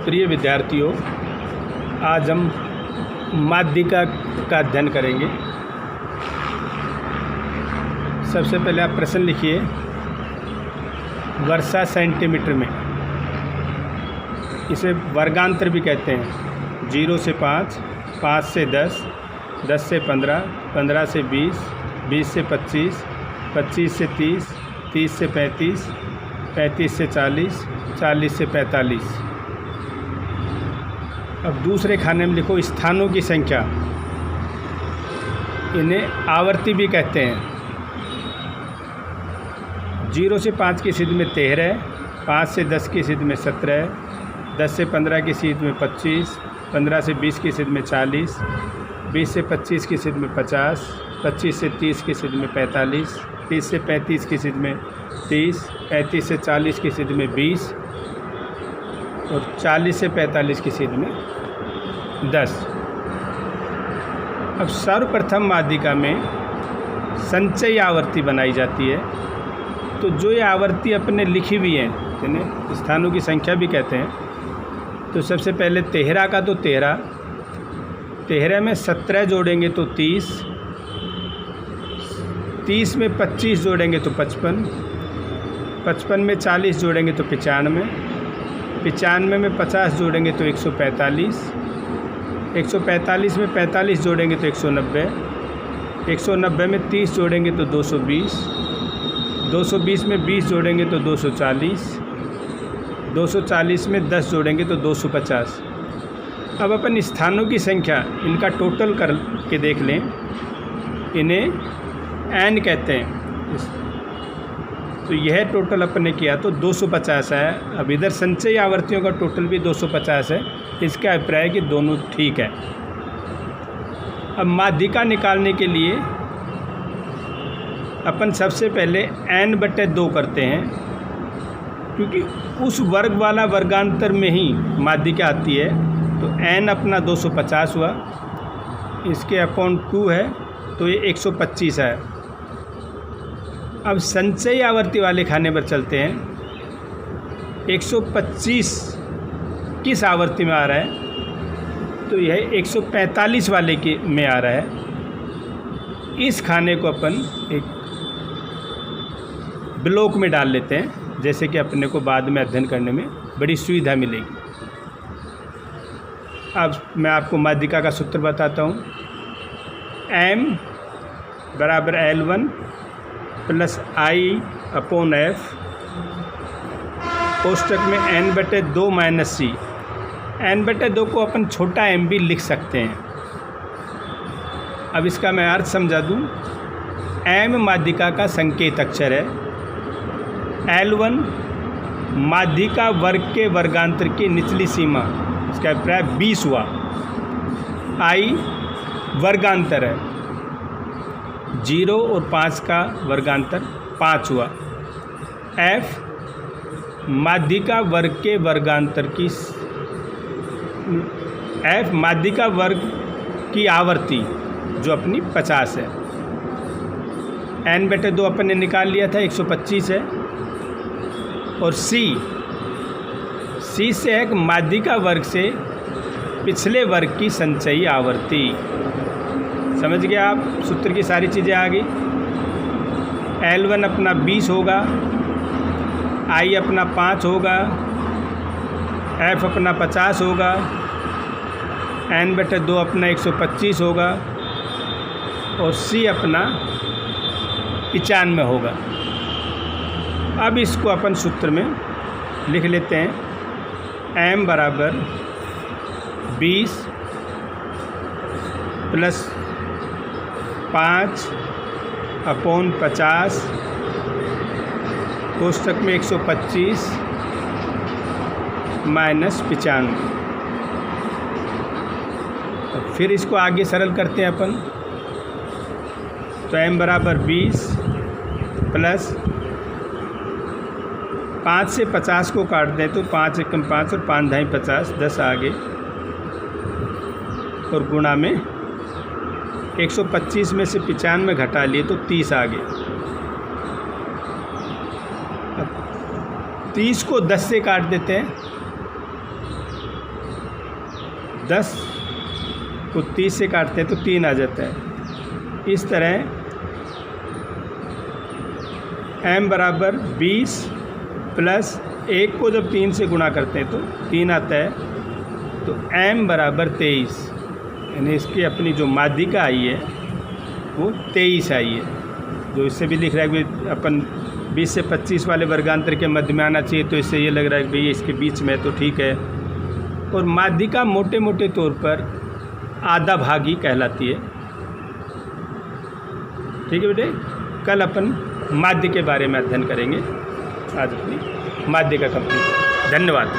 प्रिय विद्यार्थियों, आज हम माध्यिका का अध्ययन करेंगे। सबसे पहले आप प्रश्न लिखिए, वर्षा सेंटीमीटर में, इसे वर्गांतर भी कहते हैं। 0 से 5, 5 से 10, 10 से 15, 15 से 20, 20 से 25, 25 से 30, 30 से 35, 35 से 40, 40 से 45। अब दूसरे खाने में लिखो स्थानों की संख्या, इन्हें आवर्ती भी कहते हैं। 0 से 5 की सिद्ध में 13, 5 से 10 की सिद्ध में 17, 10 से 15 की सिद्ध में 25, 15 से 20 की सिद्ध में 40, 20 से 25 की सिद्ध में 50, 25 से 30 की सिद्ध में 45, 30 से 35 की सिद्ध में 30, 35 से 40 की सिद्ध में 20 और 40 से 45 की सिद्ध में 10। अब सर्वप्रथम माध्यिका में संचयी आवर्ती बनाई जाती है। तो जो ये आवर्ती अपने लिखी हुई हैं, जिन्हें स्थानों की संख्या भी कहते हैं, तो सबसे पहले 13 का तो 13 में 17 जोड़ेंगे तो 30, 30 में 25 जोड़ेंगे तो 55, 55 में 40 जोड़ेंगे तो 95, 95 में 50 जोड़ेंगे तो 145, 145 में 45 जोड़ेंगे तो 190, 190 में 30 जोड़ेंगे तो 220, 220 में 20 जोड़ेंगे तो 240, 240 में 10 जोड़ेंगे तो 250। अब अपन स्थानों की संख्या, इनका टोटल करके देख लें। इन्हें एन कहते हैं। तो यह टोटल अपन ने किया तो 250 है। अब इधर संचयी आवर्तियों का टोटल भी 250 है। इसका अभिप्राय है कि दोनों ठीक है। अब माध्यिका निकालने के लिए अपन सबसे पहले n/2 करते हैं, क्योंकि उस वर्ग वाला वर्गांतर में ही माध्यिका आती है। तो n अपना 250 हुआ, इसके अपॉन 2 है तो ये 125 है। अब संचयी आवर्ती वाले खाने पर चलते हैं। 125 किस आवर्ती में आ रहा है? तो यह 145 वाले के में आ रहा है। इस खाने को अपन एक ब्लॉक में डाल लेते हैं, जैसे कि अपने को बाद में अध्ययन करने में बड़ी सुविधा मिलेगी। अब मैं आपको माध्यिका का सूत्र बताता हूँ। m बराबर L1 प्लस I/F, कोष्टक में n/2 माइनस c। n/2 को अपन छोटा m भी लिख सकते हैं। अब इसका मैं अर्थ समझा दूँ। m माध्यिका का संकेत अक्षर है। L1 माध्यिका वर्ग के वर्गांतर की निचली सीमा, इसका अभिप्राय 20 हुआ। I वर्गांतर है, 0 और 5 का वर्गांतर 5 हुआ। F माध्यिका वर्ग के वर्गांतर की, F माध्यिका वर्ग की आवर्ती जो अपनी 50 है। n/2 अपन ने निकाल लिया था, 125 है। और C से है माध्यिका वर्ग से पिछले वर्ग की संचयी आवर्ती। समझ गए आप? सूत्र की सारी चीज़ें आ गई। L1 अपना 20 होगा, I अपना 5 होगा, F अपना 50 होगा, n/2 अपना 125 होगा और C अपना 95 होगा। अब इसको अपन सूत्र में लिख लेते हैं। m बराबर 20 प्लस 5/50 कोष्टक में 125 माइनस 95। फिर इसको आगे सरल करते हैं अपन। तो m बराबर 20 प्लस 5 से 50 को काट दें तो 5 एकम 5 और 5 ढाई 50, 10 आगे और गुणा में 125 में से 95 घटा लिए तो 30 आगे। 30 को 10 से काट देते हैं 10 को 30 से काटते हैं तो 3 आ जाता है। इस तरह m बराबर 20 प्लस 1 को जब 3 से गुणा करते हैं तो 3 आता है, तो m बराबर 23, यानी इसकी अपनी जो माध्यिका आई है वो 23 आई है। जो इससे भी लिख रहा है कि अपन 20 से 25 वाले वर्गांतर के मध्य में आना चाहिए, तो इससे ये लग रहा है कि भई इसके बीच में, तो ठीक है। और माध्यिका मोटे मोटे तौर पर आधा भाग ही कहलाती है। ठीक है बेटे, कल अपन माध्य के बारे में अध्ययन करेंगे। आज अपनी माध्यिका कंप्लीट। धन्यवाद।